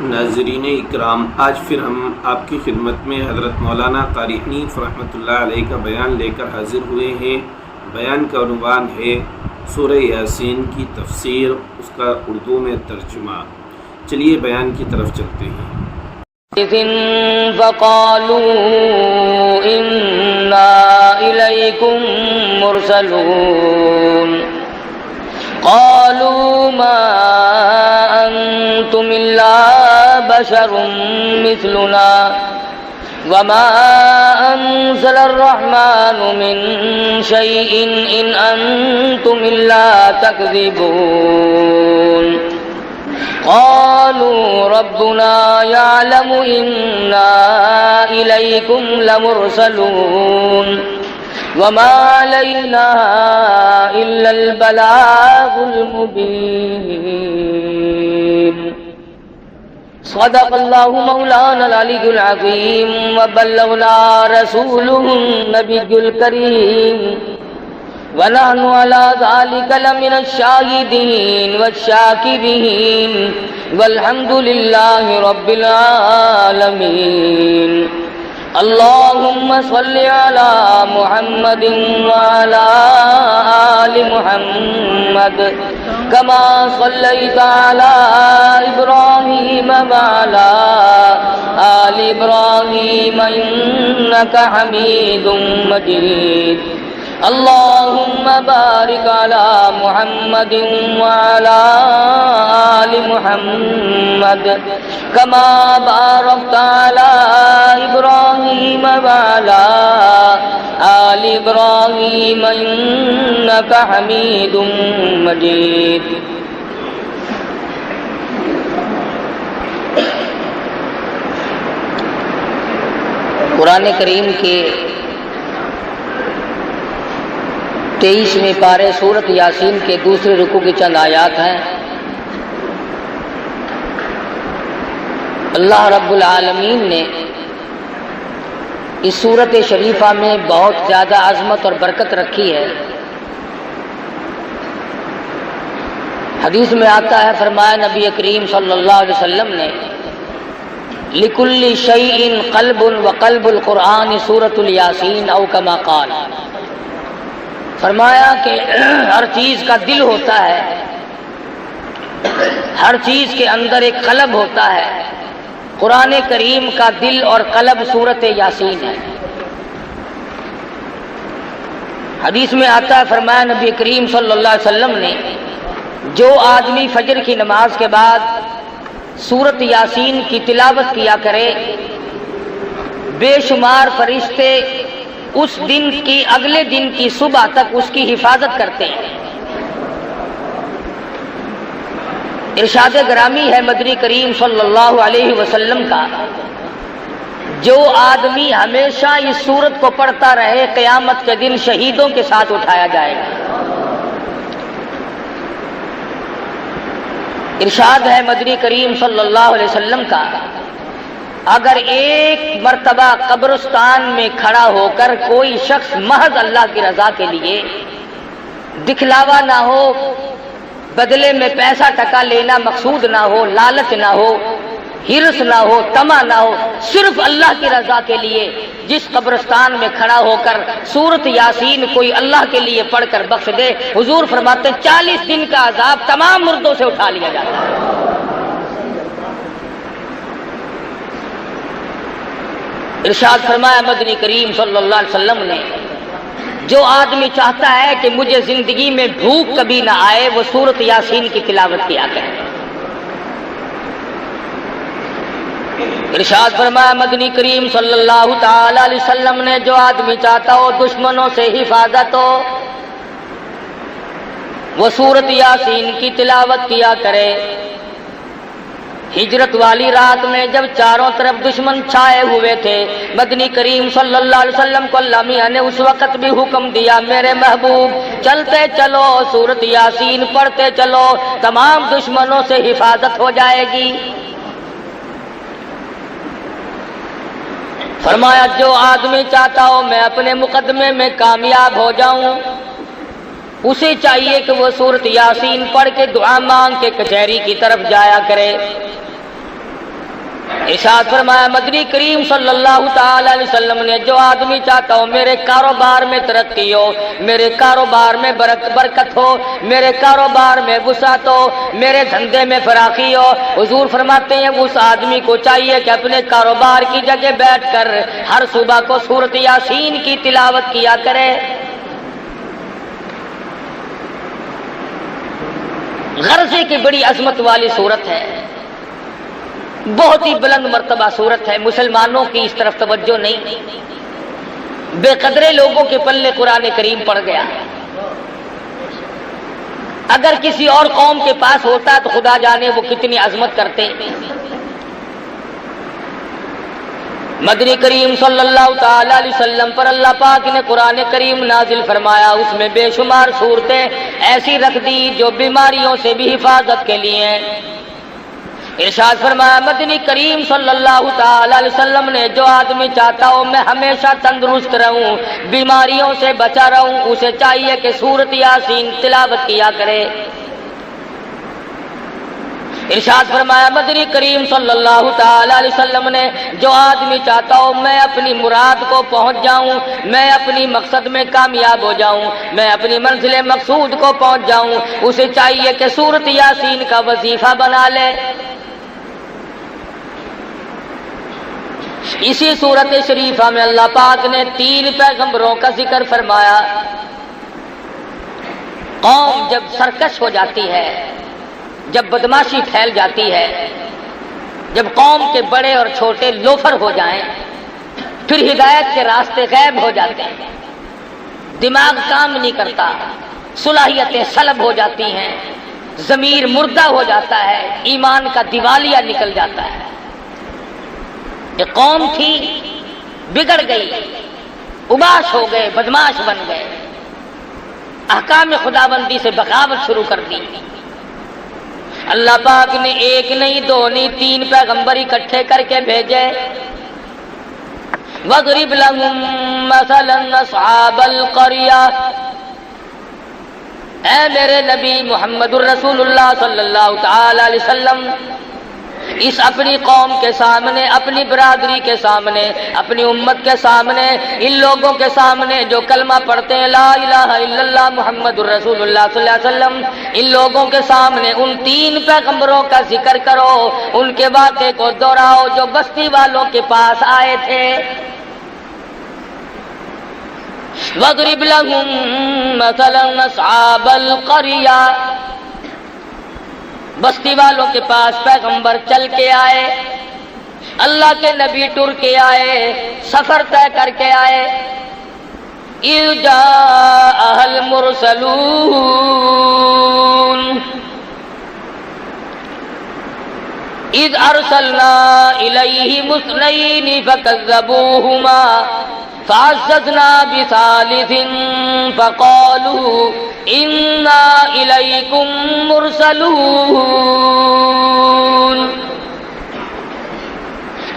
ناظرین اکرام، آج پھر ہم آپ کی خدمت میں حضرت مولانا قاری حنیف رحمۃ اللہ علیہ کا بیان لے کر حاضر ہوئے ہیں۔ بیان کا عنوان ہے سورہ یاسین کی تفسیر، اس کا اردو میں ترجمہ۔ چلیے بیان کی طرف چلتے ہیں۔ فقالوا إنا إليكم مرسلون قالوا ما أنتم إلا بشر مثلنا وما أنزل الرحمن من شيء إن أنتم إلا تكذبون قالوا ربنا يعلم إنا إليكم لمرسلون وما علينا إلا البلاغ المبين صدق الله مولانا العلي العظيم وبلغنا رسوله النبي الكريم ونحن على ذلك لمن الشاهدين والشاكرين والحمد لله رب العالمين اللهم صل على محمد وعلى آل محمد كما صليت على إبراهيم وعلى آل إبراهيم إنك حميد مجيد اللهم بارك على محمد وعلى آل محمد كما باركت على إبراهيم وعلى آل إبراهيم إنك حميد مجيد قرآن کریم کے 23ویں پارے سورت یاسین کے دوسرے رکوع کی چند آیات ہیں۔ اللہ رب العالمین نے اس سورت شریفہ میں بہت زیادہ عظمت اور برکت رکھی ہے۔ حدیث میں آتا ہے، فرمایا نبی کریم صلی اللہ علیہ وسلم نے لِكُلِّ شَيْءٍ قَلْبٌ وَقَلْبُ الْقُرْآنِ سورۃ الیاسین او کما قال، فرمایا کہ ہر چیز کا دل ہوتا ہے، ہر چیز کے اندر ایک قلب ہوتا ہے۔ قرآن کریم کا دل اور قلب سورت یاسین ہے۔ حدیث میں آتا ہے، فرمایا نبی کریم صلی اللہ علیہ وسلم نے جو آدمی فجر کی نماز کے بعد سورت یاسین کی تلاوت کیا کرے، بے شمار فرشتے اس دن کی اگلے دن کی صبح تک اس کی حفاظت کرتے ہیں۔ ارشاد گرامی ہے مدنی کریم صلی اللہ علیہ وسلم کا، جو آدمی ہمیشہ اس سورت کو پڑھتا رہے قیامت کے دن شہیدوں کے ساتھ اٹھایا جائے گا۔ ارشاد ہے مدنی کریم صلی اللہ علیہ وسلم کا، اگر ایک مرتبہ قبرستان میں کھڑا ہو کر کوئی شخص محض اللہ کی رضا کے لیے، دکھلاوا نہ ہو، بدلے میں پیسہ ٹکا لینا مقصود نہ ہو، لالچ نہ ہو، ہرس نہ ہو، طمع نہ ہو، صرف اللہ کی رضا کے لیے جس قبرستان میں کھڑا ہو کر سورت یاسین کوئی اللہ کے لیے پڑھ کر بخش دے، حضور فرماتے ہیں 40 دن کا عذاب تمام مردوں سے اٹھا لیا جاتا ہے۔ ارشاد فرمایا مدنی کریم صلی اللہ علیہ وسلم نے، جو آدمی چاہتا ہے کہ مجھے زندگی میں بھوک کبھی نہ آئے، وہ سورت یاسین کی تلاوت کیا کرے۔ ارشاد فرمایا مدنی کریم صلی اللہ تعالی علیہ وسلم نے، جو آدمی چاہتا ہو دشمنوں سے حفاظت ہو، وہ سورت یاسین کی تلاوت کیا کرے۔ ہجرت والی رات میں جب چاروں طرف دشمن چھائے ہوئے تھے، مدنی کریم صلی اللہ علیہ وسلم کو اللہ میاں نے اس وقت بھی حکم دیا، میرے محبوب چلتے چلو، سورت یاسین پڑھتے چلو، تمام دشمنوں سے حفاظت ہو جائے گی۔ فرمایا جو آدمی چاہتا ہو میں اپنے مقدمے میں کامیاب ہو جاؤں، اسے چاہیے کہ وہ سورت یاسین پڑھ کے دعا مانگ کے کچہری کی طرف جایا کرے۔ ارشاد فرمایا مدنی کریم صلی اللہ تعالی علیہ وسلم نے جو آدمی چاہتا ہو میرے کاروبار میں ترقی ہو، میرے کاروبار میں برکت ہو، میرے کاروبار میں وسعت ہو، میرے دھندے میں فراخی ہو، حضور فرماتے ہیں اس آدمی کو چاہیے کہ اپنے کاروبار کی جگہ بیٹھ کر ہر صبح کو سورۃ یاسین کی تلاوت کیا کرے۔ غرضے کی بڑی عظمت والی صورت ہے، بہت ہی بلند مرتبہ صورت ہے، مسلمانوں کی اس طرف توجہ نہیں، بے قدرے لوگوں کے پلے قرآن کریم پڑ گیا۔ اگر کسی اور قوم کے پاس ہوتا تو خدا جانے وہ کتنی عظمت کرتے۔ مدنی کریم صلی اللہ تعالی علیہ وسلم پر اللہ پاک نے قرآن کریم نازل فرمایا، اس میں بے شمار صورتیں ایسی رکھ دی جو بیماریوں سے بھی حفاظت کے لیے ہیں۔ ارشاد فرمایا مدنی کریم صلی اللہ تعالی علیہ وسلم نے جو آدمی چاہتا ہو میں ہمیشہ تندرست رہوں، بیماریوں سے بچا رہوں، اسے چاہیے کہ سورۃ یاسین تلاوت کیا کرے۔ ارشاد فرمایا مدنی کریم صلی اللہ تعالی علیہ وسلم نے جو آدمی چاہتا ہو میں اپنی مراد کو پہنچ جاؤں، میں اپنی مقصد میں کامیاب ہو جاؤں، میں اپنی منزل مقصود کو پہنچ جاؤں، اسے چاہیے کہ سورۃ یاسین کا وظیفہ بنا لے۔ اسی سورۃ شریفہ میں اللہ پاک نے 3 پیغمبروں کا ذکر فرمایا۔ قوم جب سرکش ہو جاتی ہے، جب بدماشی پھیل جاتی ہے، جب قوم کے بڑے اور چھوٹے لوفر ہو جائیں، پھر ہدایت کے راستے غائب ہو جاتے ہیں، دماغ کام نہیں کرتا، صلاحیتیں سلب ہو جاتی ہیں، ضمیر مردہ ہو جاتا ہے، ایمان کا دیوالیہ نکل جاتا ہے۔ یہ قوم تھی بگڑ گئی، اباش ہو گئے، بدماش بن گئے، احکام خداوندی سے بغاوت شروع کر دی۔ اللہ پاک نے 1 نہیں 2 نہیں 3 پیغمبر اکٹھے کر کے بھیجے۔ وَاضْرِبْ لَهُم مَّثَلًا أَصْحَابَ الْقَرْيَةِ، اے میرے نبی محمد الرسول اللہ صلی اللہ تعالی علیہ وسلم اس اپنی قوم کے سامنے، اپنی برادری کے سامنے، اپنی امت کے سامنے، ان لوگوں کے سامنے جو کلمہ پڑھتے ہیں لا الہ الا اللہ محمد الرسول اللہ صلی اللہ علیہ وسلم، ان لوگوں کے سامنے ان 3 پیغمبروں کا ذکر کرو، ان کے واقعے کو دہراؤ جو بستی والوں کے پاس آئے تھے۔ وَاضْرِبْ لَهُم مَّثَلًا أَصْحَابَ الْقَرْيَةِ، بستی والوں کے پاس پیغمبر چل کے آئے، اللہ کے نبی ٹر کے آئے، سفر طے کر کے آئے۔ اِذْ جَاءَهَا الْمُرْسَلُونَ، اِذْ أَرْسَلْنَا إِلَيْهِمُ اثْنَيْنِ فَكَذَّبُوهُمَا فَعَزَّزْنَا بِثَالِثٍ فَقَالُوا إِنَّا إِلَيْكُمْ مُرْسَلُونَ۔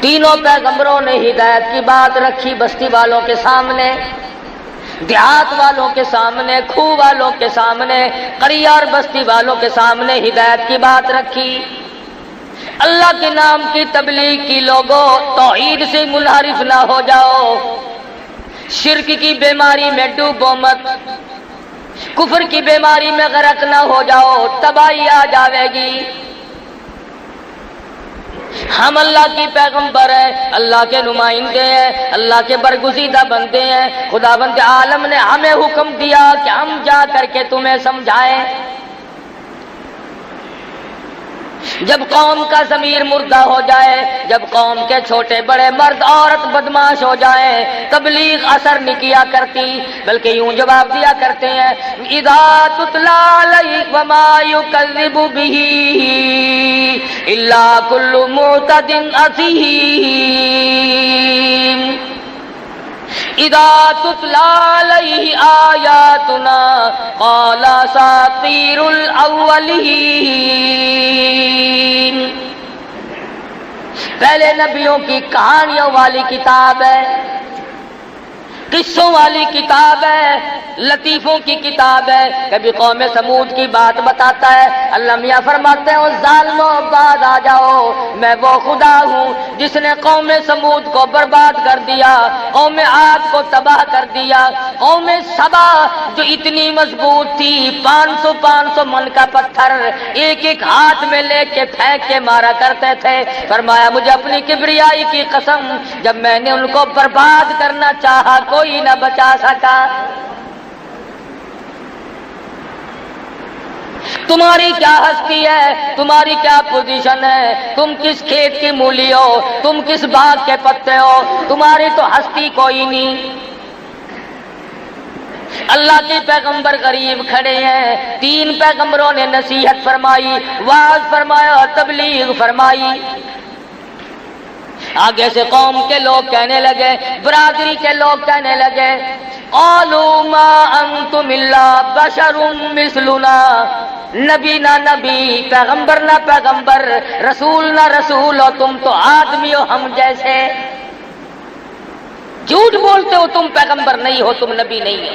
تینوں پیغمبروں نے ہدایت کی بات رکھی بستی والوں کے سامنے، دیہات والوں کے سامنے، کھوہ والوں کے سامنے، قریہ اور بستی والوں کے سامنے ہدایت کی بات رکھی۔ اللہ کے نام کی تبلیغ کی، لوگوں توحید سے منحرف نہ ہو جاؤ، شرک کی بیماری میں ڈوبو مت، کفر کی بیماری میں غرق نہ ہو جاؤ، تباہی آ جاوے گی۔ ہم اللہ کی پیغمبر ہیں، اللہ کے نمائندے ہیں، اللہ کے برگزیدہ بندے ہیں، خداوند عالم نے ہمیں حکم دیا کہ ہم جا کر کے تمہیں سمجھائیں۔ جب قوم کا ضمیر مردہ ہو جائے، جب قوم کے چھوٹے بڑے مرد عورت بدماش ہو جائیں، تبلیغ اثر نہیں کیا کرتی، بلکہ یوں جواب دیا کرتے ہیں اذا تتلی علیہ وما یکذب بہ الا کل معتد اثیم۔ اذا تتلی علیہ آیاتنا قال اساطیر الاولین، پہلے نبیوں کی کہانیوں والی کتاب ہے، قصوں والی کتاب ہے، لطیفوں کی کتاب ہے۔ کبھی قوم سمود کی بات بتاتا ہے، اللہ میاں فرماتے ہیں او ظالموں بعد آ جاؤ، میں وہ خدا ہوں جس نے قوم سمود کو برباد کر دیا، قوم عاد کو تباہ کر دیا، قوم سبا جو اتنی مضبوط تھی، 500 من کا پتھر ایک ایک ہاتھ میں لے کے پھینک کے مارا کرتے تھے۔ فرمایا مجھے اپنی کبریائی کی قسم، جب میں نے ان کو برباد کرنا چاہا کوئی نہ بچا سکا۔ تمہاری کیا ہستی ہے، تمہاری کیا پوزیشن ہے، تم کس کھیت کی مولی ہو، تم کس باغ کے پتے ہو، تمہاری تو ہستی کوئی نہیں۔ اللہ کے پیغمبر قریب کھڑے ہیں، 3 پیغمبروں نے نصیحت فرمائی، واعظ فرمایا، تبلیغ فرمائی۔ آگے سے قوم کے لوگ کہنے لگے، برادری کے لوگ کہنے لگے، قالوا ما انتم الا بشر مثلنا، نبی نہ نبی، پیغمبر نہ پیغمبر، رسول نہ رسول ہو، تم تو آدمی ہو ہم جیسے۔ جھوٹ بولتے ہو، تم پیغمبر نہیں ہو، تم نبی نہیں ہو۔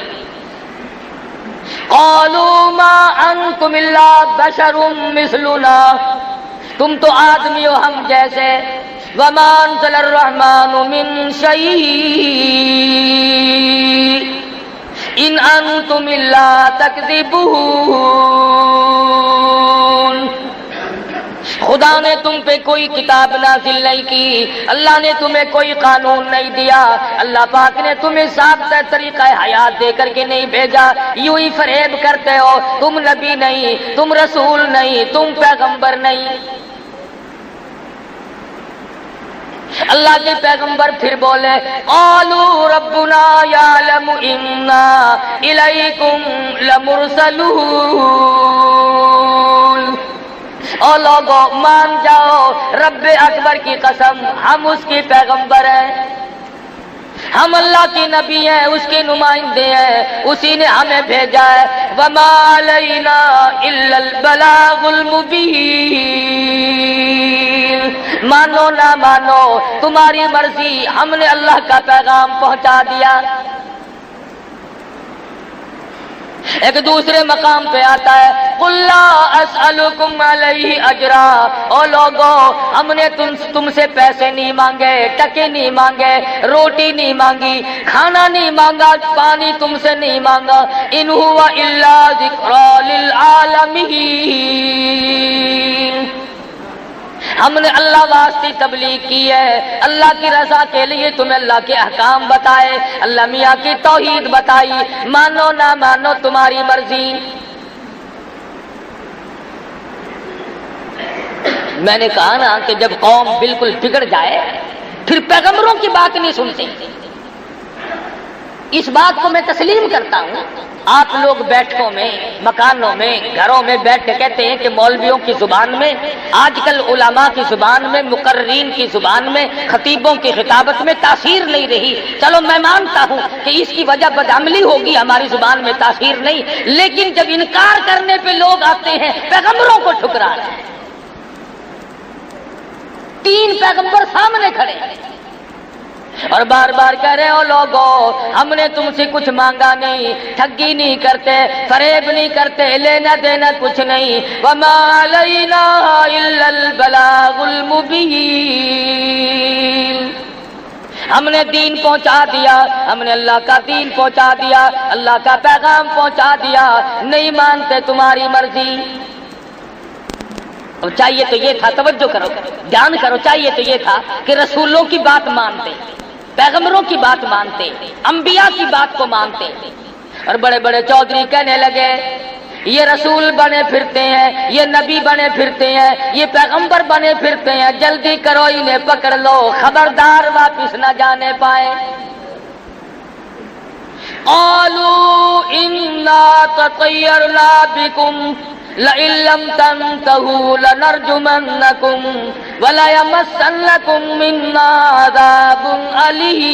قالوا ما انتم الا بشر مثلنا، تم تو آدمی ہو ہم جیسے۔ وما انزل الرحمن من شيء ان انتم الا تكذبون، خدا نے تم پہ کوئی کتاب نازل نہیں کی، اللہ نے تمہیں کوئی قانون نہیں دیا، اللہ پاک نے تمہیں ضابطہ طریقہ حیات دے کر کے نہیں بھیجا، یوں ہی فریب کرتے ہو، تم نبی نہیں، تم رسول نہیں، تم پیغمبر نہیں۔ اللہ کے پیغمبر پھر بولے، قالوا ربنا یعلم انا الیکم لمرسلون، او لوگو مان جاؤ، رب اکبر کی قسم ہم اس کی پیغمبر ہیں، ہم اللہ کے نبی ہیں، اس کے نمائندے ہیں، اسی نے ہمیں بھیجا ہے۔ وما علینا الا البلاغ المبین، مانو نہ مانو تمہاری مرضی، ہم نے اللہ کا پیغام پہنچا دیا۔ ایک دوسرے مقام پہ آتا ہے، قل لا اسألکم علیہ اجرا، او لوگو ہم نے تم سے پیسے نہیں مانگے، ٹکے نہیں مانگے، روٹی نہیں مانگی، کھانا نہیں مانگا، پانی تم سے نہیں مانگا، ان ہوا الا ذکری للعالمین، ہم نے اللہ واسطے تبلیغ کی ہے، اللہ کی رضا کے لیے تمہیں اللہ کے احکام بتائے، اللہ میاں کی توحید بتائی، مانو نہ مانو تمہاری مرضی۔ میں نے کہا نا کہ جب قوم بالکل بگڑ جائے پھر پیغمبروں کی بات نہیں سنتے، اس بات کو میں تسلیم کرتا ہوں۔ آپ لوگ بیٹھکوں میں، مکانوں میں، گھروں میں بیٹھ کے کہتے ہیں کہ مولویوں کی زبان میں، آج کل علماء کی زبان میں، مقررین کی زبان میں، خطیبوں کی خطابت میں تاثیر نہیں رہی۔ چلو میں مانتا ہوں کہ اس کی وجہ بدعملی ہوگی، ہماری زبان میں تاثیر نہیں، لیکن جب انکار کرنے پہ لوگ آتے ہیں پیغمبروں کو ٹھکرا رہے ہیں۔ 3 پیغمبر سامنے کھڑے ہیں اور بار بار کہہ رہے ہو لوگو ہم نے تم سے کچھ مانگا نہیں، ٹھگی نہیں کرتے، فریب نہیں کرتے، لینا دینا کچھ نہیں، وما علینا الا البلاغ المبین، ہم نے دین پہنچا دیا، ہم نے اللہ کا دین پہنچا دیا، اللہ کا پیغام پہنچا دیا، نہیں مانتے تمہاری مرضی۔ اب چاہیے تو یہ تھا، توجہ کرو، دھیان کرو، چاہیے تو یہ تھا کہ رسولوں کی بات مانتے، پیغمبروں کی بات مانتے، انبیاء کی بات کو مانتے، اور بڑے بڑے چودھری کہنے لگے یہ رسول بنے پھرتے ہیں، یہ نبی بنے پھرتے ہیں، یہ پیغمبر بنے پھرتے ہیں، جلدی کرو انہیں پکڑ لو، خبردار واپس نہ جانے پائے۔ قالوا انا تطیرنا بکم لئن لم تنتهوا لنرجمنکم ولیمسنکم منا عذاب علیم۔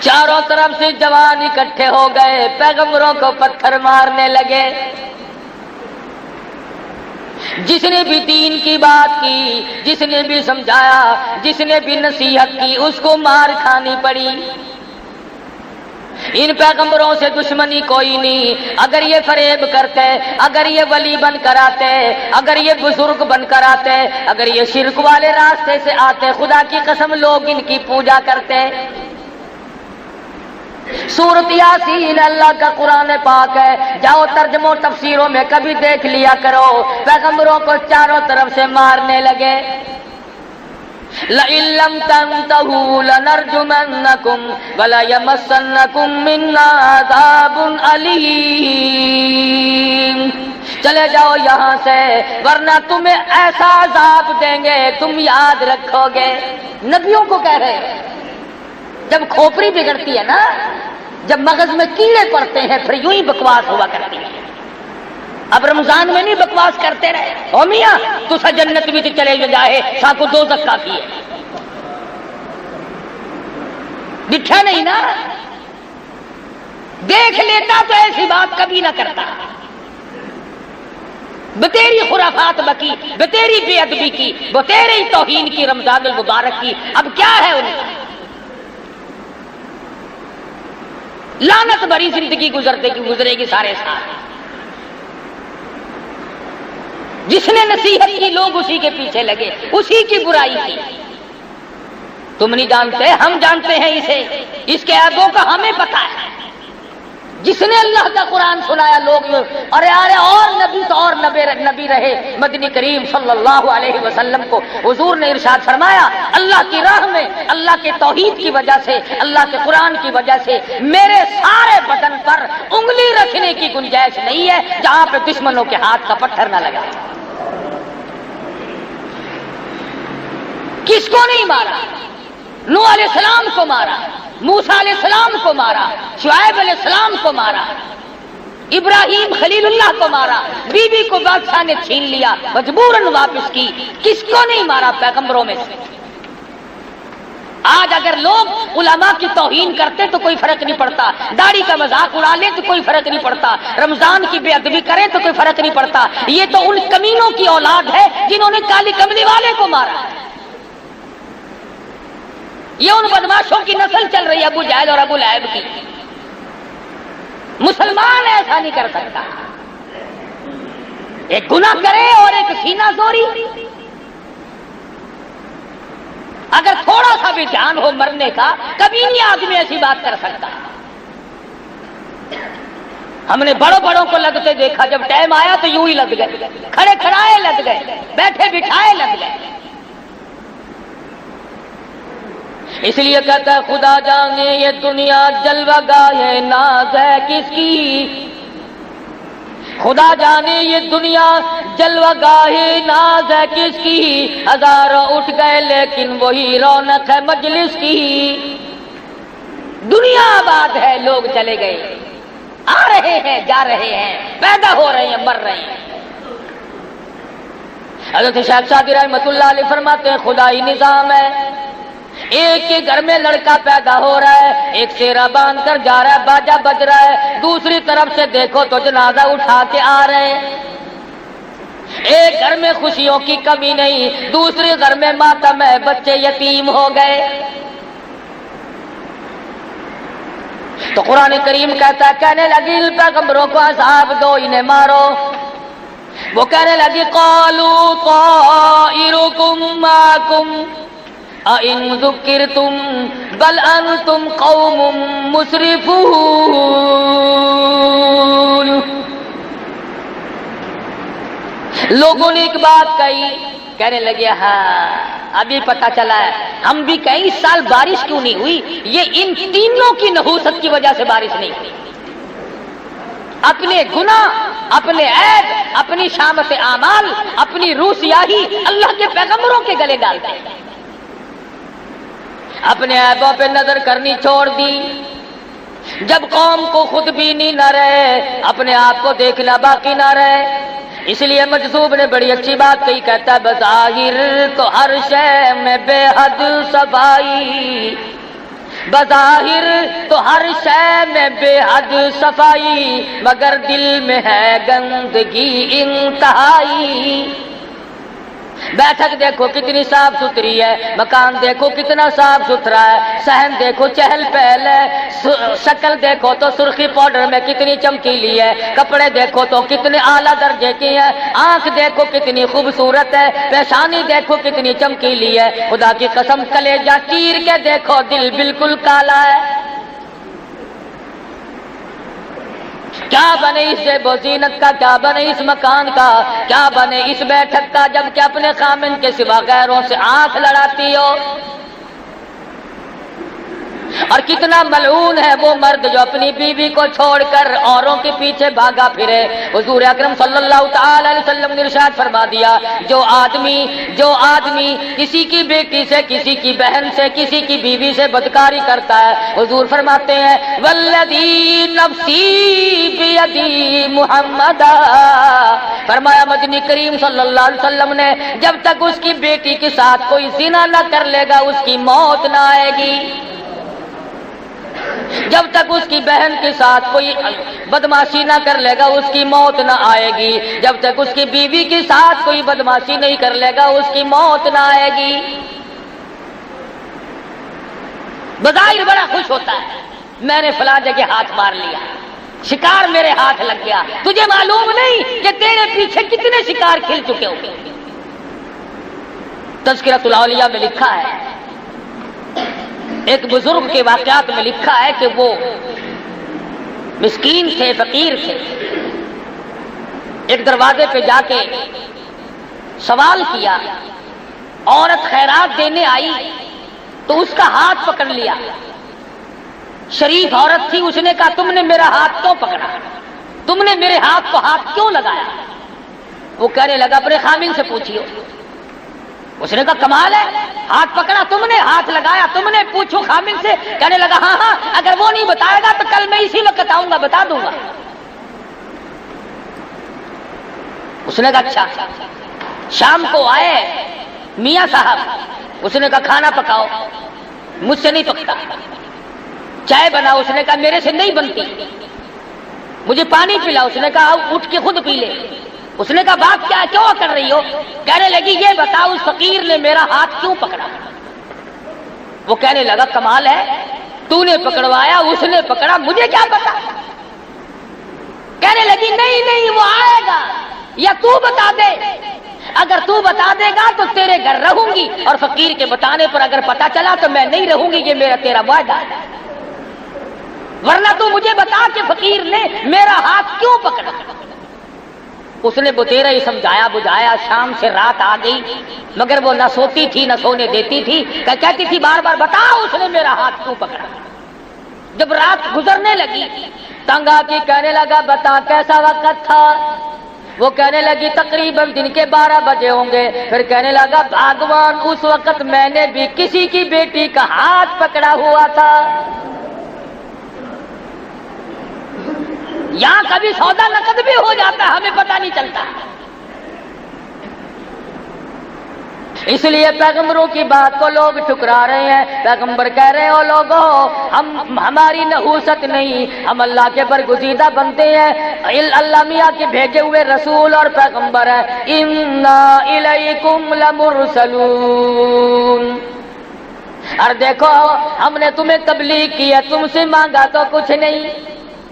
چاروں طرف سے جوان اکٹھے ہو گئے، پیغمبروں کو پتھر مارنے لگے۔ جس نے بھی دین کی بات کی، جس نے بھی سمجھایا، جس نے بھی نصیحت کی، اس کو مار کھانی پڑی۔ ان پیغمبروں سے دشمنی کوئی نہیں۔ اگر یہ فریب کرتے، اگر یہ ولی بن کر آتے، اگر یہ بزرگ بن کر آتے، اگر یہ شرک والے راستے سے آتے، خدا کی قسم لوگ ان کی پوجا کرتے۔ سورۃ یاسین اللہ کا قرآن پاک ہے، جاؤ ترجموں تفسیروں میں کبھی دیکھ لیا کرو، پیغمبروں کو چاروں طرف سے مارنے لگے۔ لَئِن لَّمْ تَنْتَهُوا لَنَرْجُمَنَّكُمْ وَلَيَمَسَّنَّكُم مِّنَّا عَذَابٌ أَلِيمٌ۔ چلے جاؤ یہاں سے ورنہ تمہیں ایسا عذاب دیں گے تم یاد رکھو گے۔ نبیوں کو کہہ رہے ہیں، جب کھوپڑی بگڑتی ہے نا، جب مغز میں کیڑے پڑتے ہیں پھر یوں ہی بکواس ہوا کرتی ہے۔ اب رمضان میں نہیں بکواس کرتے رہے، او میاں تو سا جنت بھی چلے جائے ساکو دوزخ کافی ہے، دکھا نہیں نا؟ دیکھ لیتا تو ایسی بات کبھی نہ کرتا۔ بتیری خرافات بکی، بتیری بے ادبی کی، بتیری توہین کی رمضان المبارک کی، اب کیا ہے ان کا؟ لعنت بھری زندگی گزرے گی سارے ساتھ۔ جس نے نصیحت کی لوگ اسی کے پیچھے لگے، اسی کی برائی کی۔ تم نہیں جانتے، ہم جانتے ہیں اسے، اس کے عیبوں کا ہمیں پتہ ہے۔ جس نے اللہ کا قرآن سنایا لوگ ارے اور نبی تو اور نبی رہے مدنی کریم صلی اللہ علیہ وسلم کو حضور نے ارشاد فرمایا، اللہ کی راہ میں اللہ کے توحید کی وجہ سے، اللہ کے قرآن کی وجہ سے میرے سارے بدن پر انگلی رکھنے کی گنجائش نہیں ہے جہاں پہ دشمنوں کے ہاتھ کا پتھر نہ لگا۔ کس کو نہیں مارا؟ نوح علیہ السلام کو مارا، موسیٰ علیہ السلام کو مارا، شعیب علیہ السلام کو مارا، ابراہیم خلیل اللہ کو مارا، بی بی کو بادشاہ نے چھین لیا، مجبوراً واپس کی۔ کس کو نہیں مارا پیغمبروں میں سے؟ آج اگر لوگ علماء کی توہین کرتے تو کوئی فرق نہیں پڑتا، داڑھی کا مذاق اڑا لے تو کوئی فرق نہیں پڑتا، رمضان کی بے ادبی کرے تو کوئی فرق نہیں پڑتا۔ یہ تو ان کمینوں کی اولاد ہے جنہوں نے کالی کملی والے کو مارا۔ یہ ان بدماشوں کی نسل چل رہی ہے، ابو جہل اور ابو لہب کی۔ مسلمان ایسا نہیں کر سکتا، ایک گناہ کرے اور ایک سینہ زوری۔ اگر تھوڑا سا بھی دھیان ہو مرنے کا، کبھی نہیں آدمی ایسی بات کر سکتا۔ ہم نے بڑوں کو لگتے دیکھا، جب ٹائم آیا تو یوں ہی لگ گئے، کھڑے کھڑائے لگ گئے، بیٹھے بٹھائے لگ گئے۔ اس لیے کہتا ہے خدا جانے یہ دنیا جلوہ گاہ ناز ہے کس کی، خدا جانے یہ دنیا جلوہ گاہ ناز ہے کس کی، ہزاروں اٹھ گئے لیکن وہی رونق ہے مجلس کی۔ دنیا آباد ہے، لوگ چلے گئے، آ رہے ہیں جا رہے ہیں، پیدا ہو رہے ہیں مر رہے ہیں۔ حضرت شیخ سعدی رحمۃ اللہ علیہ فرماتے ہیں خدائی نظام ہے، ایک کے گھر میں لڑکا پیدا ہو رہا ہے، ایک سیرا باندھ کر جا رہا ہے، باجا بج رہا ہے، دوسری طرف سے دیکھو تو جنازہ اٹھا کے آ رہے ہیں۔ ایک گھر میں خوشیوں کی کمی نہیں، دوسرے گھر میں ماتم ہے، بچے یتیم ہو گئے۔ تو قرآن کریم کہتا ہے، کہنے لگی پیغمبروں کو عذاب دو، انہیں مارو۔ وہ کہنے لگی قالوا طائرکم معکم اَإِن ذُكِّرْتُمْ بَلْ أَنْتُمْ قَوْمٌ مُسْرِفُونَ۔ لوگوں نے ایک بات کہی، کہنے لگے ہاں ابھی پتہ چلا ہے، ہم بھی کہیں اس سال بارش کیوں نہیں ہوئی، یہ ان تینوں کی نحوست کی وجہ سے بارش نہیں ہوئی۔ اپنے گناہ، اپنے عیب، اپنی شامت اعمال، اپنی روح سیاہی اللہ کے پیغمبروں کے گلے ڈالتے ہیں۔ اپنے عیبوں پہ نظر کرنی چھوڑ دی، جب قوم کو خود بینی نہ رہے، اپنے آپ کو دیکھنا باقی نہ رہے۔ اس لیے مجذوب نے بڑی اچھی بات کہی، کہتا ہے بظاہر تو ہر شے میں بے حد صفائی، بظاہر تو ہر شے میں بے حد صفائی، مگر دل میں ہے گندگی انتہائی۔ بیٹھک دیکھو کتنی صاف ستھری ہے، مکان دیکھو کتنا صاف ستھرا ہے، صحن دیکھو چہل پہل ہے، شکل دیکھو تو سرخی پاؤڈر میں کتنی چمکیلی ہے، کپڑے دیکھو تو کتنے اعلیٰ درجے کی ہیں، آنکھ دیکھو کتنی خوبصورت ہے، پیشانی دیکھو کتنی چمکیلی ہے، خدا کی قسم کلیجہ چیر کے دیکھو دل بالکل کالا ہے۔ کیا بنے اس زیب و زینت کا، کیا بنے اس مکان کا، کیا بنے اس بیٹھک کا، جب کہ اپنے خامن کے سوا غیروں سے آنکھ لڑاتی ہو۔ اور کتنا ملعون ہے وہ مرد جو اپنی بیوی کو چھوڑ کر اوروں کے پیچھے بھاگا پھرے۔ حضور اکرم صلی اللہ تعالی علیہ وسلم نے ارشاد فرما دیا، جو آدمی کسی کی بیٹی سے، کسی کی بہن سے، کسی کی بیوی سے بدکاری کرتا ہے، حضور فرماتے ہیں والذی نفسی بیدی محمدا، فرمایا مدنی کریم صلی اللہ علیہ وسلم نے جب تک اس کی بیٹی کے ساتھ کوئی زنا نہ کر لے گا اس کی موت نہ آئے گی، جب تک اس کی بہن کے ساتھ کوئی بدماشی نہ کر لے گا اس کی موت نہ آئے گی، جب تک اس کی بیوی کے ساتھ کوئی بدماشی نہیں کر لے گا اس کی موت نہ آئے گی۔ بظاہر بڑا خوش ہوتا ہے، میں نے فلاں جگہ ہاتھ مار لیا، شکار میرے ہاتھ لگ گیا، تجھے معلوم نہیں کہ تیرے پیچھے کتنے شکار کھل چکے ہوں گے۔ تذکرۃ الاولیاء میں لکھا ہے، ایک بزرگ کے واقعات میں لکھا ہے کہ وہ مسکین تھے، فقیر تھے، ایک دروازے پہ جا کے سوال کیا، عورت خیرات دینے آئی تو اس کا ہاتھ پکڑ لیا، شریف عورت تھی، اس نے کہا تم نے میرا ہاتھ کیوں پکڑا، تم نے میرے ہاتھ کو ہاتھ کیوں لگایا؟ وہ کہنے لگا اپنے خامن سے پوچھیو۔ اس نے کہا کمال ہے، ہاتھ پکڑا تم نے، ہاتھ لگایا تم نے، پوچھو خامن سے۔ کہنے لگا ہاں اگر وہ نہیں بتائے گا تو کل میں اسی وقت آؤں گا، بتا دوں گا۔ اس نے کہا اچھا۔ شام کو آئے میاں صاحب، اس نے کہا کھانا پکاؤ، مجھ سے نہیں پکتا۔ چائے بناؤ، اس نے کہا میرے سے نہیں بنتی۔ مجھے پانی پلاؤ، اس نے کہا اٹھ کے خود پی لے۔ اس نے کہا بات کیا، کیوں کر رہی ہو؟ کہنے لگی یہ بتاؤ اس فقیر نے میرا ہاتھ کیوں پکڑا؟ وہ کہنے لگا کمال ہے، تو نے پکڑوایا، اس نے پکڑا، مجھے کیا پتا؟ کہنے لگی نہیں وہ آئے گا، یا تو بتا دے، اگر تو بتا دے گا تو تیرے گھر رہوں گی، اور فقیر کے بتانے پر اگر پتا چلا تو میں نہیں رہوں گی، یہ میرا تیرا وعدہ ہے، ورنہ تو مجھے بتا کہ فقیر نے میرا ہاتھ کیوں پکڑا۔ اس نے بتیرا ہی سمجھایا بجھایا، شام سے رات آ گئی، مگر وہ نہ سوتی تھی نہ سونے دیتی تھی، کہتی تھی بار بار بتاؤ اس نے میرا ہاتھ کیوں پکڑا۔ جب رات گزرنے لگی تنگ آ کے کہنے لگا بتا کیسا وقت تھا؟ وہ کہنے لگی تقریباً دن کے 12 بجے ہوں گے۔ پھر کہنے لگا بھگوان اس وقت میں نے بھی کسی کی بیٹی کا ہاتھ پکڑا ہوا تھا۔ یہاں کبھی سودا نقد بھی ہو جاتا ہے، ہمیں پتہ نہیں چلتا۔ اس لیے پیغمبروں کی بات کو لوگ ٹھکرا رہے ہیں۔ پیغمبر کہہ رہے ہو لوگوں ہماری نحوست نہیں، ہم اللہ کے برگزیدہ بنتے ہیں، اللہ میاں کے بھیجے ہوئے رسول اور پیغمبر ہیں۔ اِنَّا إِلَيْكُمْ لَمُرْسَلُونَ، اور دیکھو ہم نے تمہیں تبلیغ کی ہے، تم سے مانگا تو کچھ نہیں۔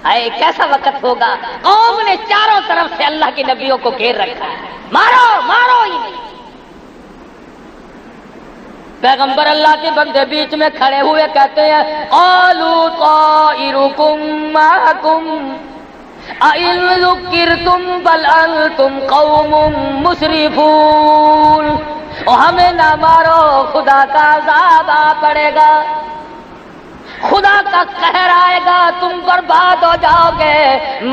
اے کیسا وقت ہوگا، قوم نے چاروں طرف سے اللہ کے نبیوں کو گھیر رکھا ہے، مارو مارو ہی نہیں۔ پیغمبر اللہ کے بندے بیچ میں کھڑے ہوئے کہتے ہیں قالوا طائرکم معکم اَإِن ذُكِّرْتُمْ بَلْ أَنْتُمْ قَوْمٌ مُسْرِفُونَ، اور ہمیں نہ مارو، خدا کا عذاب آ پڑے گا، خدا کا قہر آئے گا، تم برباد ہو جاؤ گے،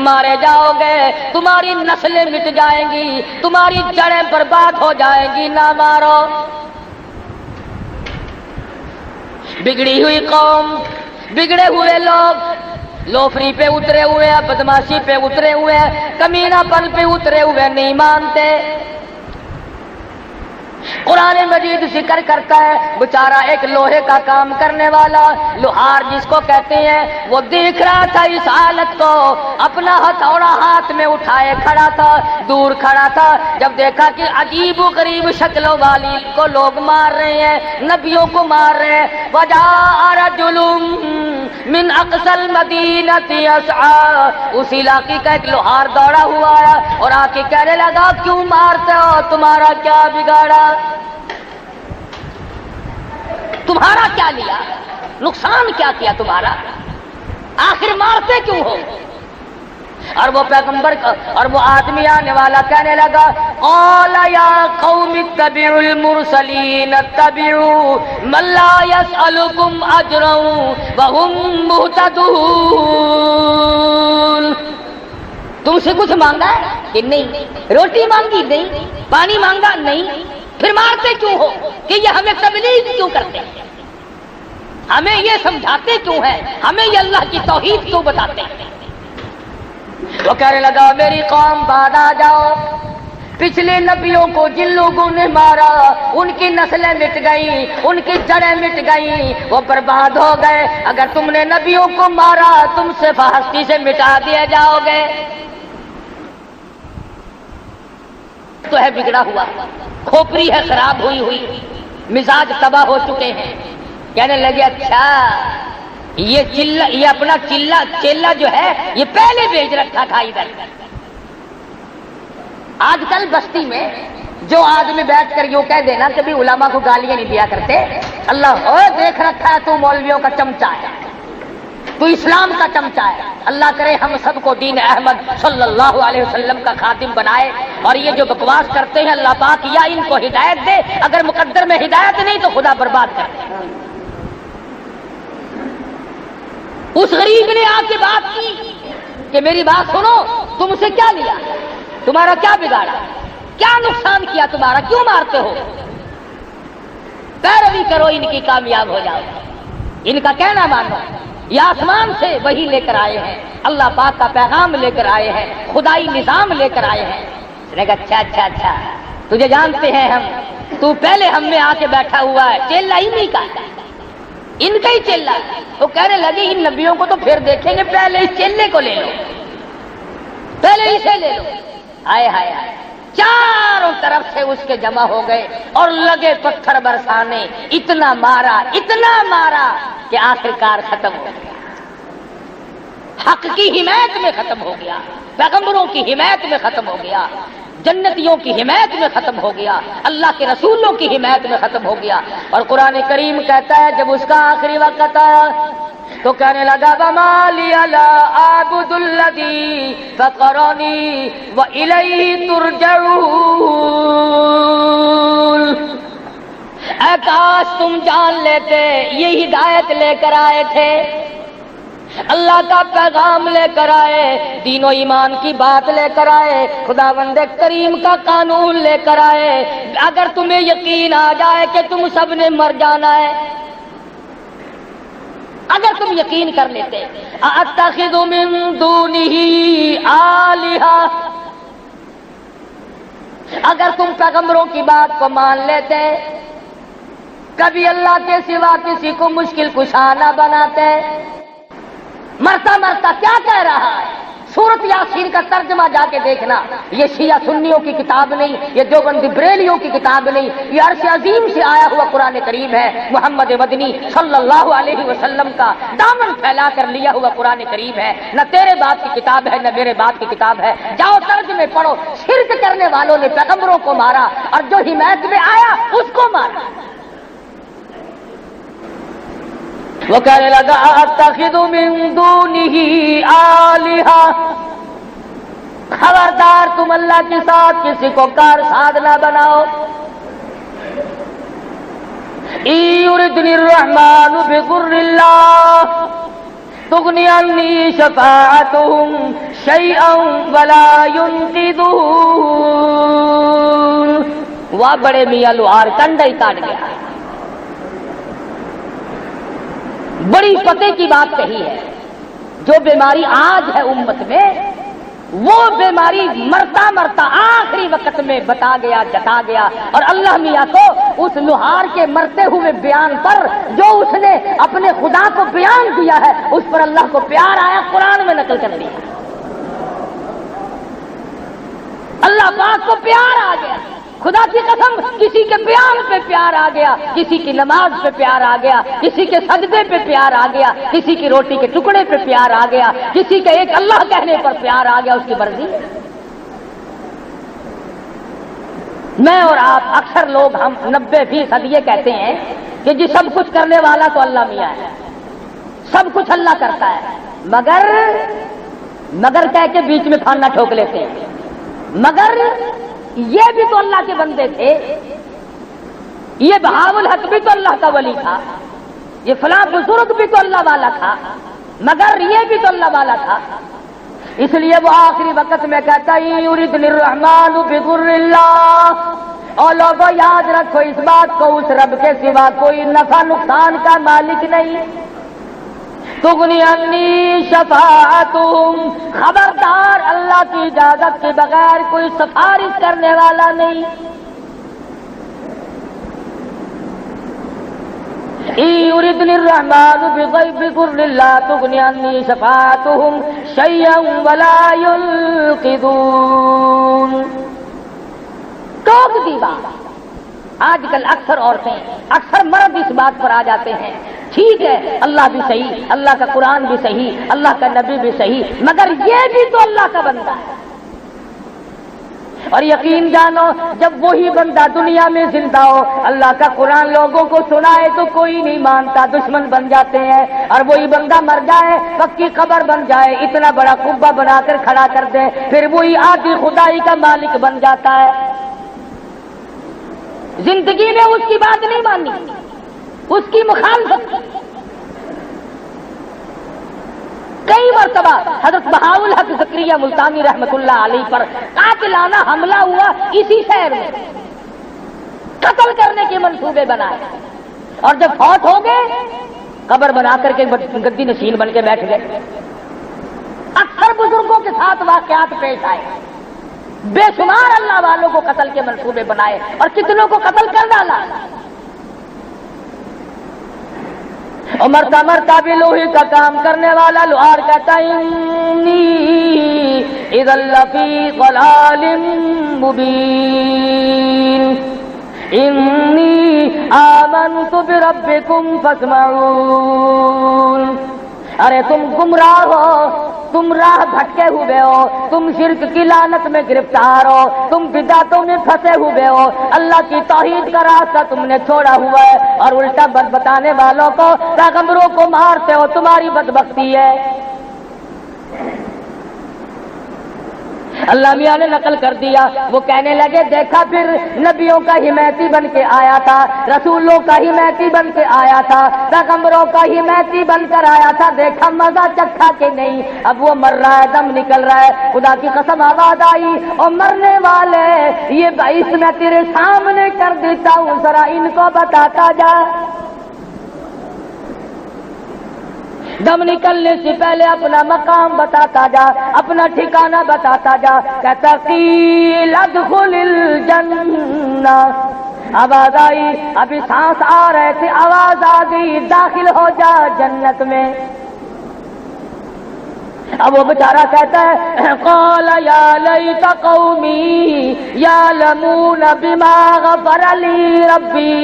مارے جاؤ گے، تمہاری نسلیں مٹ جائیں گی، تمہاری جڑیں برباد ہو جائیں گی، نہ مارو۔ بگڑی ہوئی قوم، بگڑے ہوئے لوگ، لوفری پہ اترے ہوئے ہیں، بدماشی پہ اترے ہوئے ہیں، کمینہ پن پہ اترے ہوئے، نہیں مانتے۔ قرآن مجید ذکر کرتا ہے بیچارہ ایک لوہے کا کام کرنے والا لوہار جس کو کہتے ہیں، وہ دیکھ رہا تھا اس حالت کو، اپنا ہتھوڑا ہاتھ میں اٹھائے کھڑا تھا، دور کھڑا تھا، جب دیکھا کہ عجیب و غریب شکلوں والی کو لوگ مار رہے ہیں، نبیوں کو مار رہے ہیں، وجاء رجل من اقصى المدینۃ یسعی، اس علاقے کا ایک لوہار دوڑا ہوا آیا اور آ کے کہنے لگا کیوں مارتے ہو، تمہارا کیا بگاڑا، تمہارا کیا لیا، نقصان کیا کیا تمہارا، آخر مارتے کیوں ہو؟ اور وہ پیغمبر اور وہ آدمی آنے والا کہنے لگا قال یا قوم اتبعوا المرسلین اتبعوا من لا يسألكم اجرا وهم مهتدون، تم سے کچھ مانگا ہے کہ نہیں، روٹی مانگی نہیں، پانی مانگا نہیں، پھر مارتے کیوں ہو کہ یہ ہمیں تبلیغ کیوں کرتے ہیں، ہمیں یہ سمجھاتے کیوں ہیں، ہمیں یہ اللہ کی توحید کیوں بتاتے ہیں؟ وہ کہنے لگا میری قوم بعد آ جاؤ، پچھلے نبیوں کو جن لوگوں نے مارا ان کی نسلیں مٹ گئیں، ان کی جڑیں مٹ گئیں، وہ برباد ہو گئے، اگر تم نے نبیوں کو مارا تم سے ہستی سے مٹا دیے جاؤ گے، تو ہے بگڑا ہوا، کھوپڑی ہے خراب ہوئی ہوئی، مزاج تباہ ہو چکے ہیں۔ کہنے لگے اچھا یہ اپنا چیلا جو ہے یہ پہلے بھیج رکھا تھا ادھر۔ آج کل بستی میں جو آدمی بیٹھ کر یوں کہہ دینا کبھی علماء کو گالیاں نہیں دیا کرتے، اللہ ہو دیکھ رکھا ہے تو مولویوں کا چمچہ ہے، تو اسلام کا چمچہ ہے، اللہ کرے ہم سب کو دین احمد صلی اللہ علیہ وسلم کا خادم بنائے، اور یہ جو بکواس کرتے ہیں اللہ پاک یا ان کو ہدایت دے، اگر مقدر میں ہدایت نہیں تو خدا برباد کر دے۔ اس غریب نے آ کے بات کی کہ میری بات سنو، تم سے کیا لیا، تمہارا کیا بگاڑا، کیا نقصان کیا تمہارا، کیوں مارتے ہو، پیروی کرو ان کی کامیاب ہو جاؤ، ان کا کہنا مانو، یہ آسمان سے وہی لے کر آئے ہیں، اللہ پاک کا پیغام لے کر آئے ہیں، خدائی نظام لے کر آئے ہیں۔ اس نے کہا اچھا تجھے جانتے ہیں ہم، تو پہلے ہم میں آ کے بیٹھا ہوا ہے، چیلا ہی نہیں کا ان کا ہی چیلا۔ وہ کہنے لگے ان نبیوں کو تو پھر دیکھیں گے، پہلے اس چیلے کو لے لو، پہلے اسے لے لو۔ آئے ہائے چاروں طرف سے اس کے جمع ہو گئے اور لگے پتھر برسانے، اتنا مارا کہ آخرکار ختم ہو گیا، حق کی حمایت میں ختم ہو گیا، پیغمبروں کی حمایت میں ختم ہو گیا، جنتیوں کی حمایت میں ختم ہو گیا، اللہ کے رسولوں کی حمایت میں ختم ہو گیا۔ اور قرآن کریم کہتا ہے جب اس کا آخری وقت آیا تو کہنے لگا وَمَا لِيَ لَا أَعْبُدُ الَّذِي فَطَرَنِي وَإِلَيْهِ تُرْجَعُونَ، اے کاش تم جان لیتے یہ ہدایت لے کر آئے تھے، اللہ کا پیغام لے کر آئے، دین و ایمان کی بات لے کر آئے، خداوند کریم کا قانون لے کر آئے، اگر تمہیں یقین آ جائے کہ تم سب نے مر جانا ہے، اگر تم یقین کر لیتے اَأَتَّخِذُ مِن دُونِهِ آلِهَةً، اگر تم پیغمبروں کی بات کو مان لیتے، کبھی اللہ کے سوا کسی کو مشکل کشا نہ بناتے۔ مرتا کیا کہہ رہا ہے؟ سورت یاسین کا ترجمہ جا کے دیکھنا، یہ شیعہ سنیوں کی کتاب نہیں، یہ دیوبندی بریلیوں کی کتاب نہیں، یہ عرش عظیم سے آیا ہوا قرآن کریم ہے، محمد مدنی صلی اللہ علیہ وسلم کا دامن پھیلا کر لیا ہوا قرآن کریم ہے، نہ تیرے باپ کی کتاب ہے نہ میرے باپ کی کتاب ہے۔ جاؤ ترجمے پڑھو، شرک کرنے والوں نے پیغمبروں کو مارا اور جو حمایت میں آیا اس کو مارا۔ وہ کہنے لگا اتخذ من دونه آلہہ، خبردار تم اللہ کے ساتھ کسی کو کار ساز نہ بناؤ۔ ان یردنی الرحمن بضر لا تغنی عنی شفاعتهم شیئا ولا ینقذون۔ واہ بڑے میاں لوہار کنڈا ہی کاٹ گیا، بڑی پتے کی بات کہی ہے۔ جو بیماری آج ہے امت میں وہ بیماری مرتا مرتا آخری وقت میں بتا گیا، جتا گیا، اور اللہ میاں کو اس لوہار کے مرتے ہوئے بیان پر جو اس نے اپنے خدا کو بیان دیا ہے اس پر اللہ کو پیار آیا، قرآن میں نقل کر دیا۔ اللہ پاک کو پیار آ گیا، خدا کی قسم کسی کے بیان پہ پیار آ گیا، کسی کی نماز پہ پیار آ گیا، کسی کے سجدے پہ پیار آ گیا، کسی کی روٹی کے ٹکڑے پہ پیار آ گیا، کسی کے ایک اللہ کہنے پر پیار آ گیا، اس کی مرضی۔ میں اور آپ اکثر لوگ ہم 90% یہ کہتے ہیں کہ جی سب کچھ کرنے والا تو اللہ میاں ہے، سب کچھ اللہ کرتا ہے، مگر کہہ کے بیچ میں پھانا ٹھوک لیتے ہیں، مگر یہ بھی تو اللہ کے بندے تھے، یہ بہاء الحق بھی تو اللہ کا ولی تھا، یہ فلاں بزرگ بھی تو اللہ والا تھا، مگر یہ بھی تو اللہ والا تھا۔ اس لیے وہ آخری وقت میں کہتا یریدنی الرحمن بضر اللہ، اور لوگوں یاد رکھو اس بات کو، اس رب کے سوا کوئی نفع نقصان کا مالک نہیں۔ تغنی عنی شفاعتہم، خبردار اللہ کی اجازت کے بغیر کوئی سفارش کرنے والا نہیں۔ یریدنی الرحمن بضر اللہ تغنی عنی شفاعتہم شیئا ولا ینقذون۔ ٹوک دی بات۔ آج کل اکثر عورتیں، اکثر مرد اس بات پر آ جاتے ہیں، ٹھیک ہے اللہ بھی صحیح، اللہ کا قرآن بھی صحیح، اللہ کا نبی بھی صحیح، مگر یہ بھی تو اللہ کا بندہ ہے۔ اور یقین جانو جب وہی بندہ دنیا میں زندہ ہو، اللہ کا قرآن لوگوں کو سنائے تو کوئی نہیں مانتا، دشمن بن جاتے ہیں، اور وہی بندہ مر جائے، پکی قبر بن جائے، اتنا بڑا قبہ بنا کر کھڑا کر دے، پھر وہی آدھی خدائی کا مالک بن جاتا ہے۔ زندگی میں اس کی بات نہیں مانی، اس کی مخالفت۔ کئی مرتبہ حضرت بہاء الحق زکریہ ملتانی رحمت اللہ علیہ پر قاتلانہ حملہ ہوا، اسی شہر میں قتل کرنے کے منصوبے بنائے، اور جب فوت ہو گئے قبر بنا کر کے گدی نشین بن کے بیٹھ گئے۔ اکثر بزرگوں کے ساتھ واقعات پیش آئے، بے شمار اللہ والوں کو قتل کے منصوبے بنائے اور کتنوں کو قتل کر ڈالا۔ اور مرتا مرتا بھی لوہے کا کام کرنے والا لوہار کہتا انی اذا لفی ضلال مبین انی آمنت بربکم فاسمعون۔ ارے تم گمراہ ہو، تم راہ بھٹکے ہوئے ہو، تم شرک کی لعنت میں گرفتار ہو، تم بدعتوں میں پھنسے ہوئے ہو، اللہ کی توحید کا راستہ تم نے چھوڑا ہوا ہے، اور الٹا بد بتانے والوں کو، پیغمبروں کو مارتے ہو، تمہاری بدبختی ہے۔ اللہ میاں نے نقل کر دیا، وہ کہنے لگے دیکھا پھر نبیوں کا حمایتی بن کے آیا تھا، رسولوں کا حمایتی بن کے آیا تھا، پیغمبروں کا حمایتی بن کر آیا تھا، دیکھا مزہ چکھا کہ نہیں، اب وہ مر رہا ہے، دم نکل رہا ہے، خدا کی قسم آواز آئی اور مرنے والے یہ بائیس میں تیرے سامنے کر دیتا ہوں، ذرا ان کو بتاتا جا۔ دم نکلنے سے پہلے اپنا مقام بتاتا جا، اپنا ٹھکانہ بتاتا جا، کہتا قیل ادخل الجنہ، آواز آئی، ابھی سانس آ رہے تھے، آواز آ گئی داخل ہو جا جنت میں۔ اب وہ بیچارہ کہتا ہے قال یا لیت قومی یعلمون بما غفر لی ربی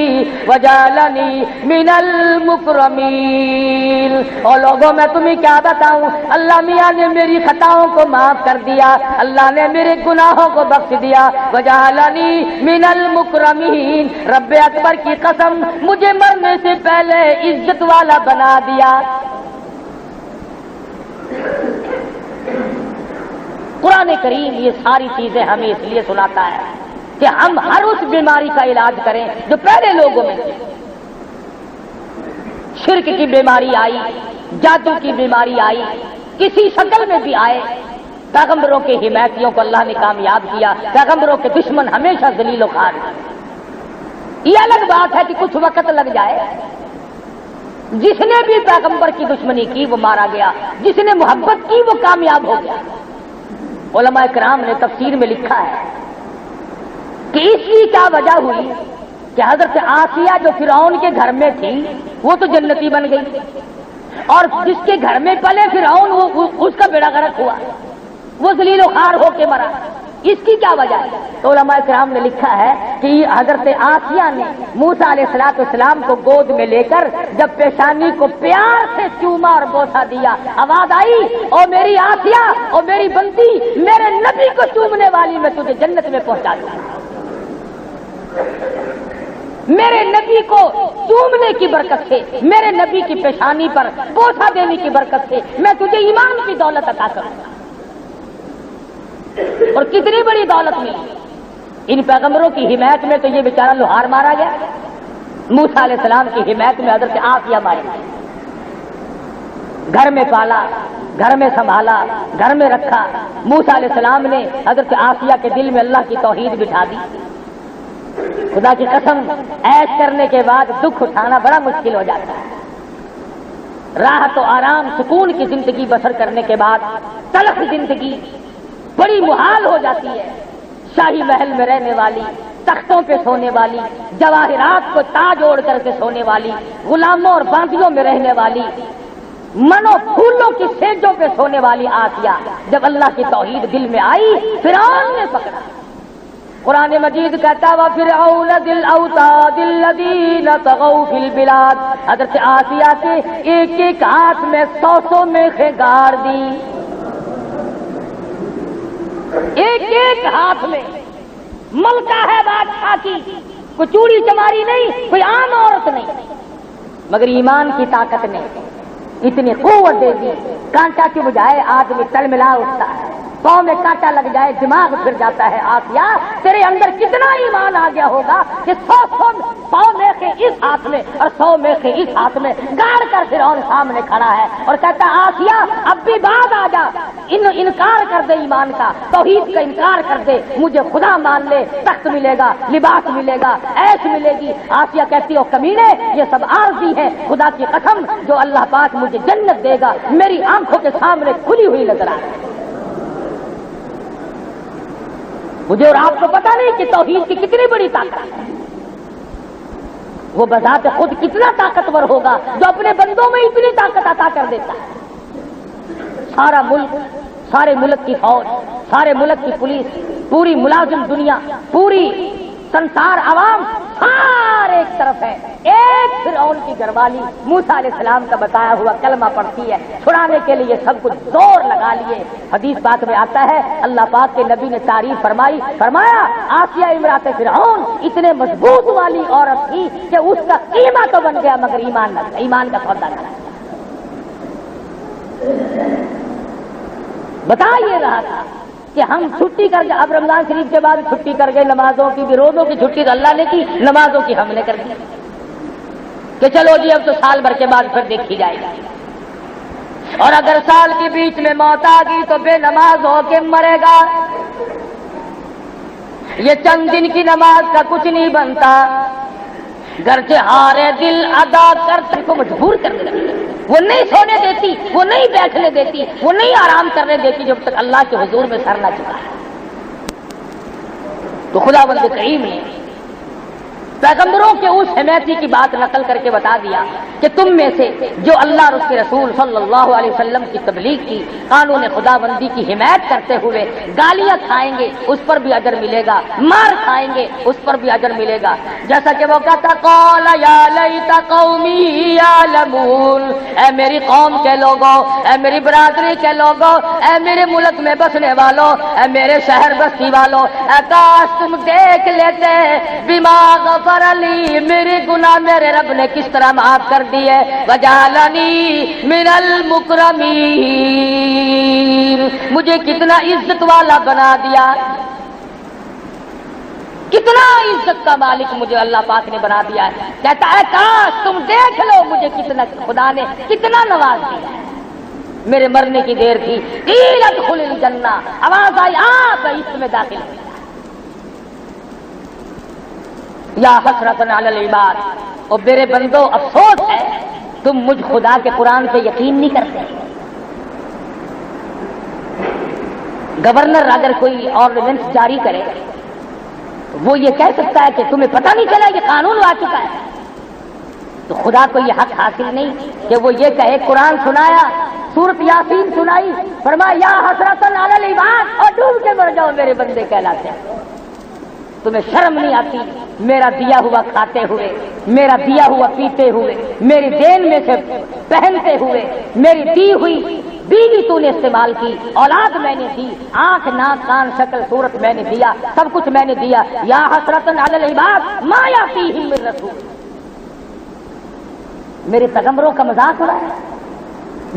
وجعلنی من المکرمین۔ اور لوگوں میں تمہیں کیا بتاؤں، اللہ میاں نے میری خطاؤں کو معاف کر دیا، اللہ نے میرے گناہوں کو بخش دیا، وجعلنی من المکرمین، رب اکبر کی قسم مجھے مرنے سے پہلے عزت والا بنا دیا۔ قرآن کریم یہ ساری چیزیں ہمیں اس لیے سناتا ہے کہ ہم ہر اس بیماری کا علاج کریں جو پہلے لوگوں میں تھی۔ شرک کی بیماری آئی، جادو کی بیماری آئی، کسی شکل میں بھی آئے، پیغمبروں کے حمایتیوں کو اللہ نے کامیاب کیا، پیغمبروں کے دشمن ہمیشہ ذلیل و خوار ہیں۔ یہ الگ بات ہے کہ کچھ وقت لگ جائے، جس نے بھی پیغمبر کی دشمنی کی وہ مارا گیا، جس نے محبت کی وہ کامیاب ہو گیا۔ علماء کرام نے تفسیر میں لکھا ہے کہ اس کی کیا وجہ ہوئی کہ حضرت آسیہ جو فرعون کے گھر میں تھی وہ تو جنتی بن گئی، اور جس کے گھر میں پلے فرعون اس کا بیڑا غرق ہوا، وہ ذلیل و خوار ہو کے مرا۔ اس کی کیا وجہ ہے؟ تو علماء کرام نے لکھا ہے کہ حضرت آسیہ نے موسیٰ علیہ السلام کو گود میں لے کر جب پیشانی کو پیار سے چوما اور بوسہ دیا، آواز آئی، او میری آسیہ، او میری بندی، میرے نبی کو چومنے والی میں تجھے جنت میں پہنچا دوں۔ میرے نبی کو چومنے کی برکت سے، میرے نبی کی پیشانی پر بوسہ دینے کی برکت سے میں تجھے ایمان کی دولت عطا کروں گا۔ اور کتنی بڑی دولت ملی ان پیغمبروں کی حمایت میں، تو یہ بیچارہ لوہار مارا گیا، موسیٰ علیہ السلام کی حمایت میں حضرت آسیہ ماری گئی، گھر میں پالا، گھر میں سنبھالا، گھر میں رکھا۔ موسیٰ علیہ السلام نے حضرت آسیہ کے دل میں اللہ کی توحید بٹھا دی۔ خدا کی قسم، عیش کرنے کے بعد دکھ اٹھانا بڑا مشکل ہو جاتا ہے۔ راحت و آرام سکون کی زندگی بسر کرنے کے بعد تلخ زندگی بڑی محال ہو جاتی ہے۔ شاہی محل میں رہنے والی، تختوں پہ سونے والی، جواہرات کو تاج اوڑھ کر کے سونے والی، غلاموں اور باندیوں میں رہنے والی، منو پھولوں کی سیجوں پہ سونے والی آسیہ جب اللہ کی توحید دل میں آئی، فرعون نے پکڑا۔ قرآن مجید کہتا ہے وَفِرْعَوْنَ ذِي الْأَوْتَادِ الَّذِينَ طَغَوْا فِي الْبِلَادِ، حضرت آسیہ کے ایک ایک ہاتھ میں 100 میخیں گاڑ دی، ایک ایک ہاتھ میں۔ ملکہ ہے بادشاہ کی، کوئی چوڑی چماری نہیں، کوئی عام عورت نہیں، مگر ایمان کی طاقت نے اتنی قوت دے دی، کانٹا کی بجائے آدمی تل ملا اٹھتا ہے، پاؤں میں کانٹا لگ جائے دماغ پھر جاتا ہے۔ آسیہ تیرے اندر کتنا ایمان آ گیا ہوگا کہ 100 پاؤں میں کے اس ہاتھ میں اور 100 میں کے اس ہاتھ میں گاڑ کر فرعون سامنے کھڑا ہے اور کہتا ہے آسیہ اب بھی بعد آ جا، انکار کر دے ایمان کا، توحید کا انکار کر دے، مجھے خدا مان لے، تخت ملے گا، لباس ملے گا، عیش ملے گی۔ آسیہ کہتی ہو کمینے، یہ سب عارضی ہے، خدا کی قسم جو اللہ پاک مجھے جنت دے گا میری آنکھوں کے سامنے کھلی ہوئی نظر آ رہی ہے۔ مجھے اور آپ کو پتا نہیں کہ توحید کی کتنی بڑی طاقت ہے، وہ بذات خود کتنا طاقتور ہوگا جو اپنے بندوں میں اتنی طاقت عطا کر دیتا ہے۔ سارا ملک، سارے ملک کی فوج، سارے ملک کی پولیس، پوری ملازم دنیا، پوری سنسار عوام سارے ایک طرف ہے، ایک فرعون کی گھروالی موسیٰ علیہ السلام کا بتایا ہوا کلمہ پڑھتی ہے، چھڑانے کے لیے سب کچھ زور لگا لیے۔ حدیث پاک میں آتا ہے اللہ پاک کے نبی نے تعریف فرمائی، فرمایا آسیہ امرات فرعون اتنے مضبوط والی عورت تھی کہ اس کا قیمہ تو بن گیا مگر ایمان نہ، ایمان کا سودا نہ۔ بتا یہ رہا تھا کہ ہم چھٹی کر گئے، اب رمضان شریف کے بعد چھٹی کر گئے، نمازوں کی بھی، روزوں کی چھٹی تو اللہ نے کی، نمازوں کی ہم نے کر دی کہ چلو جی اب تو سال بھر کے بعد پھر دیکھی جائے گی، اور اگر سال کے بیچ میں موت آ گئی تو بے نماز ہو کے مرے گا، یہ چند دن کی نماز کا کچھ نہیں بنتا، گرچہ ہارے دل ادا کرتے کو مجبور کرنے لگے، وہ نہیں سونے دیتی، وہ نہیں بیٹھنے دیتی، وہ نہیں آرام کرنے دیتی جب تک اللہ کے حضور میں سر نہ چکا ہے۔ تو خداوند کریم نے پیغمبروں کے اس حمیتی کی بات نقل کر کے بتا دیا کہ تم میں سے جو اللہ اور اس کے رسول صلی اللہ علیہ وسلم کی تبلیغ کی، قانون خداوندی کی حمایت کرتے ہوئے گالیاں کھائیں گے اس پر بھی اجر ملے گا، مار کھائیں گے اس پر بھی اجر ملے گا۔ جیسا کہ وہ کہتا قال یا لیت قومی یعلمون، اے میری قوم کے لوگوں، اے میری برادری کے لوگوں، اے میرے ملک میں بسنے والوں، اے میرے شہر بستی والوں، اے کاش تم دیکھ لیتے بما غفر علی، میرے گناہ میرے رب نے کس طرح معاف کر دیے، وجعلنی من المکرمین، مجھے کتنا عزت والا بنا دیا، کتنا عزت کا مالک مجھے اللہ پاک نے بنا دیا ہے۔ کہتا ہے کاش تم دیکھ لو مجھے کتنا خدا نے کتنا نواز دیا ہے۔ میرے مرنے کی دیر تھی، قیل ادخل الجنہ، آواز آئی آپ اس میں داخل ہو۔ یا حسرۃ علی العباد، اور میرے بندو افسوس ہے تم مجھ خدا کے قرآن پہ یقین نہیں کرتے۔ گورنر اگر کوئی آرڈیننس جاری کرے وہ یہ کہہ سکتا ہے کہ تمہیں پتہ نہیں چلا یہ قانون آ چکا ہے؟ تو خدا کو یہ حق حاصل نہیں کہ وہ یہ کہے قرآن سنایا، سورۃ یاسین سنائی، فرمایا یا حسرۃ علی العباد اور ڈوب کے مر جاؤ میرے بندے کہلاتے ہیں۔ تمہیں شرم نہیں آتی میرا دیا ہوا کھاتے ہوئے، میرا دیا ہوا پیتے ہوئے، میری دین میں سے پہنتے ہوئے، میری دی ہوئی بیوی تو نے استعمال کی، اولاد میں نے دی، آنکھ ناک کان شکل صورت میں نے دیا، سب کچھ میں نے دیا۔ یا حسرۃ علی العباد ما یاتیہم من رسول، میرے پیغمبروں کا مذاق ہو رہا ہے،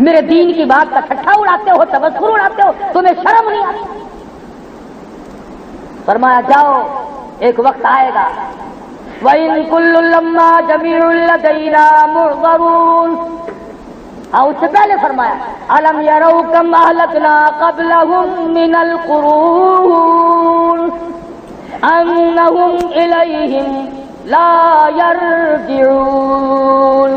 میرے دین کی بات کا ٹھٹھا اڑاتے ہو، تبصرہ اڑاتے ہو، تمہیں شرم نہیں آتی؟ فرمایا جاؤ ایک وقت آئے گا وَإِن كُلٌّ لَمَّا جَمِيعٌ لَدَيْنَا مُحْضَرُونَ، اور اس سے پہلے فرمایا أَلَمْ يَرَوْا كَمْ أَهْلَكْنَا قَبْلَهُمْ مِنَ الْقُرُونِ أَنَّهُمْ إِلَيْهِمْ لَا يَرْجِعُونَ۔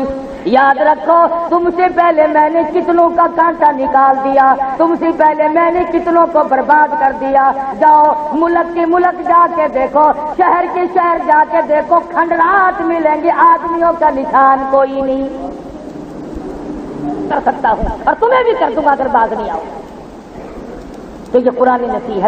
یاد رکھو تم سے پہلے میں نے کتنوں کا کانٹا نکال دیا، تم سے پہلے میں نے کتنوں کو برباد کر دیا۔ جاؤ ملک کے ملک جا کے دیکھو، شہر کے شہر جا کے دیکھو، کھنڈرات ملیں گے، آدمیوں کا نشان کوئی نہیں کر سکتا ہوں، اور تمہیں بھی کر دوں گا اگر باز نہیں آؤ۔ تو یہ قرآن نصیحت